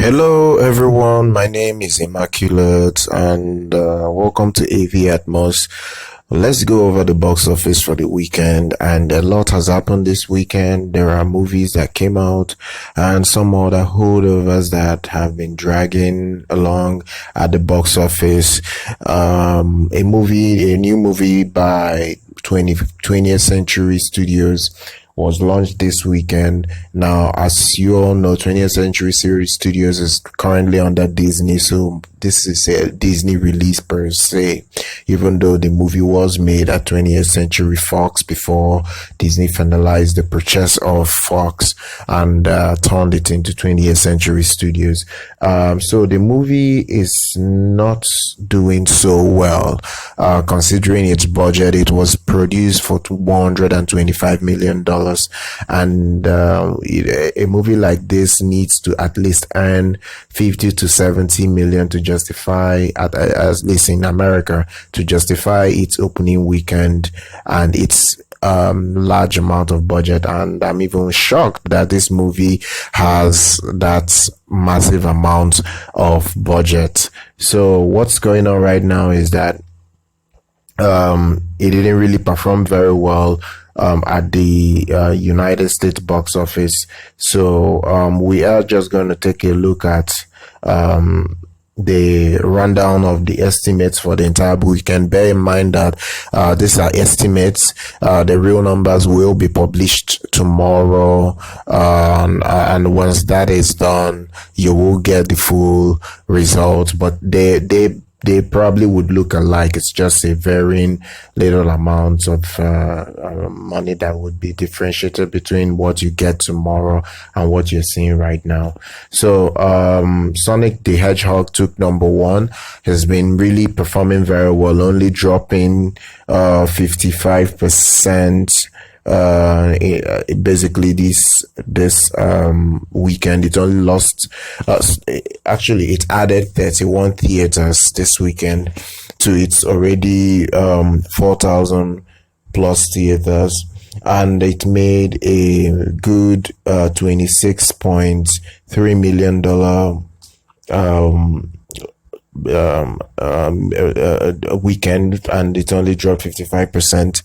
Hello everyone, my name is Immaculate and welcome to AV Atmos. Let's go over the box office for the weekend, and a lot has happened this weekend. There are movies that came out and some other holdovers that have been dragging along at the box office. A new movie by 20th Century Studios was launched this weekend. Now, as you all know, 20th Century Series Studios is currently under Disney, so this is a Disney release per se, even though the movie was made at 20th Century Fox before Disney finalized the purchase of Fox and turned it into 20th Century Studios. So the movie is not doing so well, considering its budget. It was produced for $125 million, and a movie like this needs to at least earn 50 to 70 million to justify, at least in America, to justify its opening weekend and its large amount of budget. And I'm even shocked that this movie has that massive amount of budget. So what's going on right now is that it didn't really perform very well at the United States box office. So we are just going to take a look at the rundown of the estimates for the entire weekend. Bear in mind that these are estimates. The real numbers will be published tomorrow, and once that is done, you will get the full results. But they probably would look alike. It's just a varying little amount of money that would be differentiated between what you get tomorrow and what you're seeing right now. So Sonic the Hedgehog took number one. Has been really performing very well, only dropping 55%. Basically this weekend it only lost, actually it added 31 theaters this weekend to its already 4,000 plus theaters, and it made a good $26.3 million a weekend, and it only dropped 55%.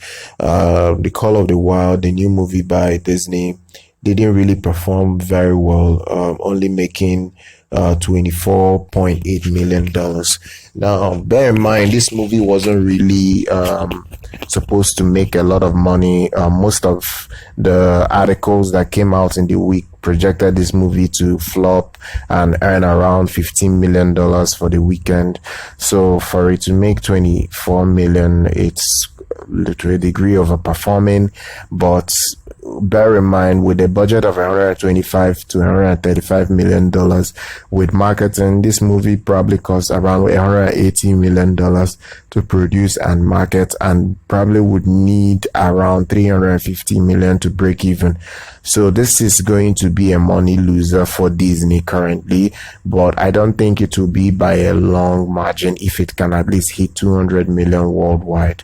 The Call of the Wild, the new movie by Disney, didn't really perform very well, only making $24.8 million. Now, bear in mind, this movie wasn't really supposed to make a lot of money. Most of the articles that came out in the week projected this movie to flop and earn around $15 million for the weekend. So for it to make 24 million, it's to a degree overperforming. But bear in mind, with a budget of 125 to 135 million dollars, with marketing, this movie probably cost around 180 million dollars to produce and market, and probably would need around 350 million to break even. So this is going to be a money loser for Disney currently, but I don't think it will be by a long margin if it can at least hit 200 million worldwide.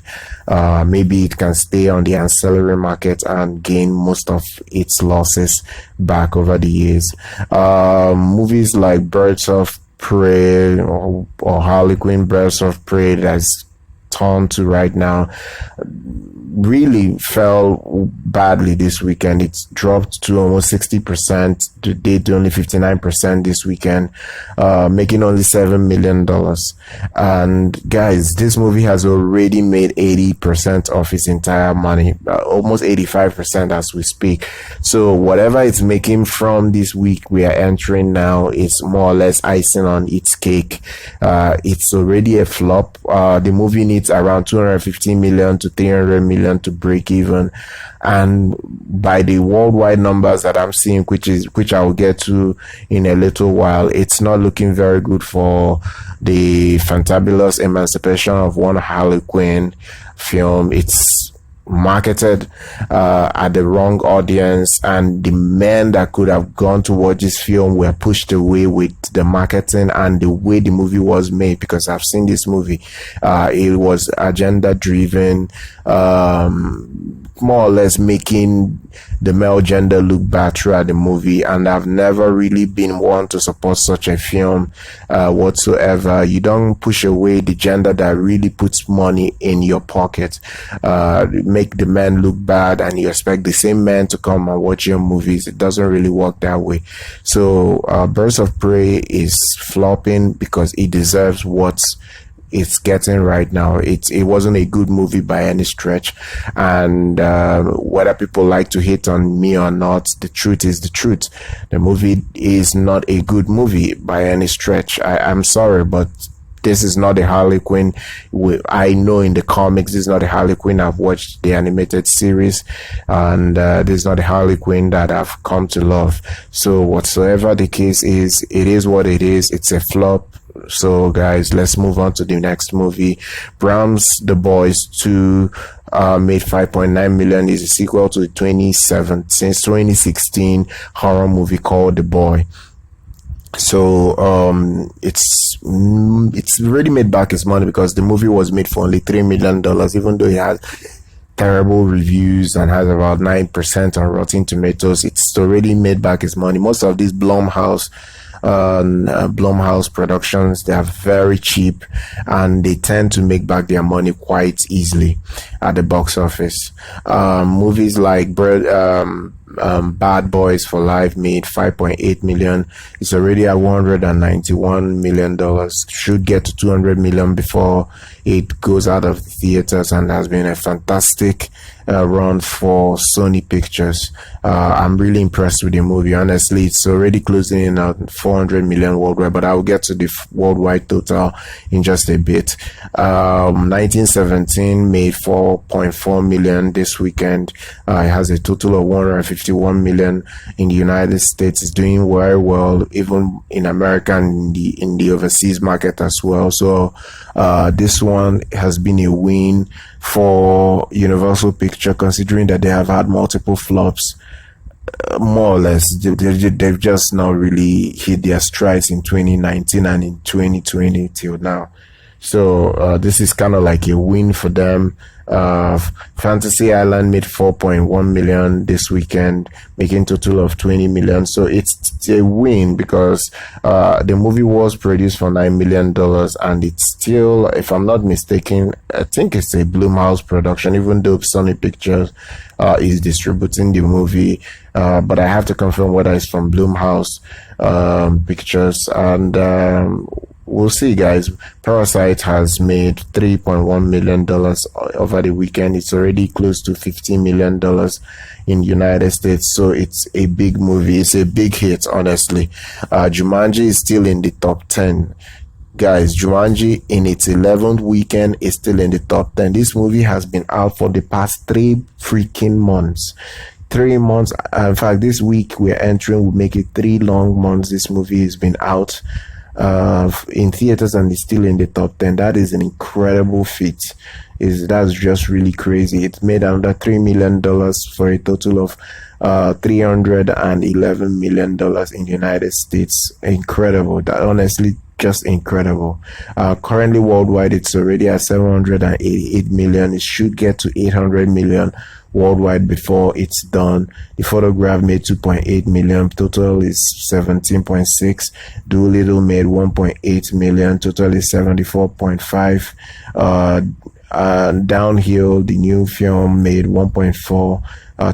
Maybe it can stay on the ancillary market and gain most of its losses back over the years. Movies like Birds of Prey or Harley Quinn Birds of Prey, that's turned to right now, really fell badly this weekend. It's dropped to almost 60%, to date to only 59% this weekend, making only $7 million. And guys, this movie has already made 80% of its entire money, almost 85% as we speak. So whatever it's making from this week we are entering now, it's more or less icing on its cake. It's already a flop. The movie needs around 250 million to 300 million to break even, and by the worldwide numbers that I'm seeing, which I will get to in a little while, it's not looking very good for the fantabulous emancipation of one Harley Quinn film. It's marketed at the wrong audience, and the men that could have gone to watch this film were pushed away with the marketing and the way the movie was made, because I've seen this movie. It was agenda driven, more or less making the male gender look bad throughout the movie, and I've never really been one to support such a film whatsoever. You don't push away the gender that really puts money in your pocket, make the men look bad, and you expect the same men to come and watch your movies. It doesn't really work that way. So Birds of Prey is flopping because it deserves what's it's getting right now. It wasn't a good movie by any stretch, and whether people like to hate on me or not, the truth is the truth. The movie is not a good movie by any stretch. I'm sorry, but this is not the Harley Quinn I know in the comics. This is not the Harley Quinn I've watched the animated series, and this is not the Harley Quinn that I've come to love. So whatsoever the case is, it is what it is. It's a flop. So guys, let's move on to the next movie. Bram's The Boys 2 made 5.9 million. Is a sequel to the 2016 horror movie called The Boy. So it's already made back its money because the movie was made for only $3 million, even though it has terrible reviews and has about 9% on Rotten Tomatoes. It's already made back its money. Most of these Blumhouse productions, they are very cheap, and they tend to make back their money quite easily at the box office. Movies like Bad Boys for Life made 5.8 million. It's already at $191 million. Should get to 200 million before it goes out of the theaters, and has been a fantastic run for Sony Pictures. I'm really impressed with the movie. Honestly, it's already closing in at 400 million worldwide, but I'll get to the worldwide total in just a bit. 1917 made 4.4 million this weekend. It has a total of 151 million in the United States. It's doing very well, even in America and in the overseas market as well. So this one has been a win for Universal Picture, considering that they have had multiple flops. More or less, they've just not really hit their strides in 2019 and in 2020 till now. So this is kind of like a win for them. Fantasy Island made 4.1 million this weekend, making total of 20 million. So it's a win because the movie was produced for $9 million, and it's still, if I'm not mistaken, I think it's a Blumhouse production, even though Sony Pictures is distributing the movie. But I have to confirm whether it's from Blumhouse Pictures, and we'll see, guys. Parasite has made $3.1 million over the weekend. It's already close to $15 million in the United States. So it's a big movie. It's a big hit, honestly. Jumanji is still in the top 10. Guys, Jumanji in its 11th weekend is still in the top 10. This movie has been out for the past 3 freaking months. 3 months. In fact, this week we're entering, we'll make it 3 long months. This movie has been out in theaters and is still in the top 10. That is an incredible feat. That's just really crazy. It made another $3 million for a total of $311 million in the United States. Incredible. That honestly, just incredible. Currently worldwide, it's already at 788 million. It should get to 800 million worldwide before it's done. The Photograph made 2.8 million. Total is 17.6. Doolittle made 1.8 million. Total is 74.5. Downhill, the new film, made 1.4.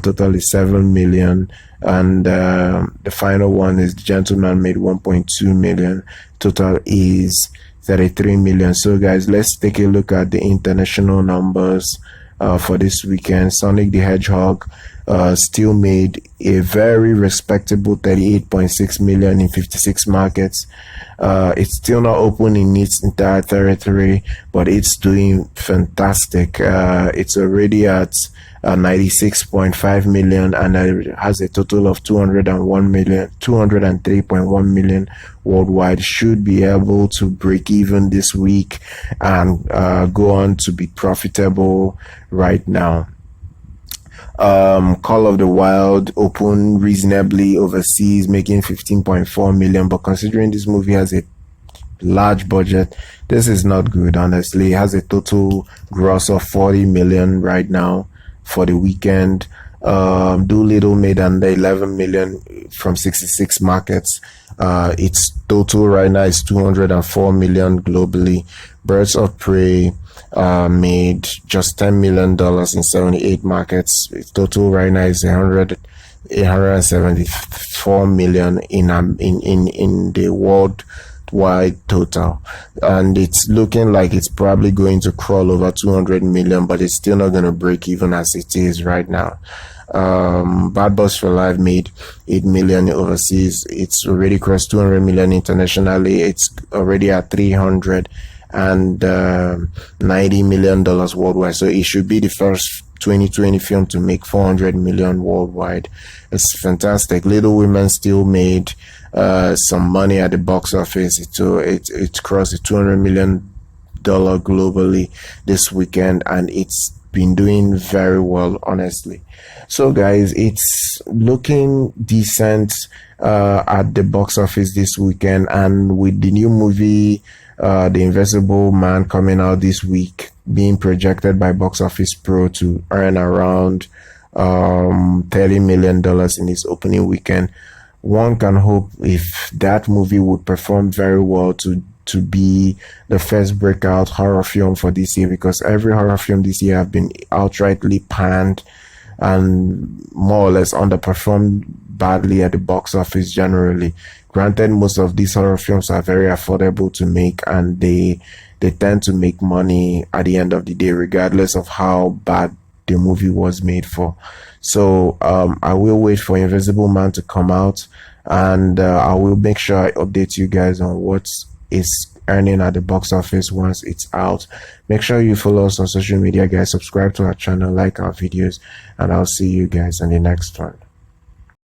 Total is 7 million. And the final one is The Gentleman, made 1.2 million. Total is 33 million. So guys, let's take a look at the international numbers for this weekend. Sonic the Hedgehog still made a very respectable 38.6 million in 56 markets. It's still not open in its entire territory, but it's doing fantastic. It's already at 96.5 million, and it has a total of 203.1 million worldwide. Should be able to break even this week and go on to be profitable right now. Call of the Wild opened reasonably overseas, making 15.4 million, but considering this movie has a large budget, this is not good. Honestly, it has a total gross of 40 million right now for the weekend. Doolittle made under 11 million from 66 markets. Its total right now is 204 million globally. Birds of Prey made just $10 million in 78 markets. Its total right now is 874 million in the worldwide total, and it's looking like it's probably going to crawl over 200 million, but it's still not going to break even as it is right now. Bad Boys for Life made 8 million overseas. It's already crossed 200 million internationally. It's already at 390 million dollars worldwide, so it should be the first 2020 film to make 400 million worldwide. It's fantastic. Little Women still made some money at the box office. It crossed the 200 million dollar globally this weekend, and it's been doing very well, honestly. So guys, it's looking decent at the box office this weekend, and with the new movie The Invisible Man coming out this week, being projected by Box Office Pro to earn around $30 million in its opening weekend, one can hope if that movie would perform very well to be the first breakout horror film for this year, because every horror film this year have been outrightly panned and more or less underperformed badly at the box office generally. Granted, most of these horror films are very affordable to make, and they tend to make money at the end of the day, regardless of how bad the movie was made for. So I will wait for Invisible Man to come out, and I will make sure I update you guys on what is earning at the box office once it's out. Make sure you follow us on social media, guys. Subscribe to our channel, like our videos, and I'll see you guys in the next one.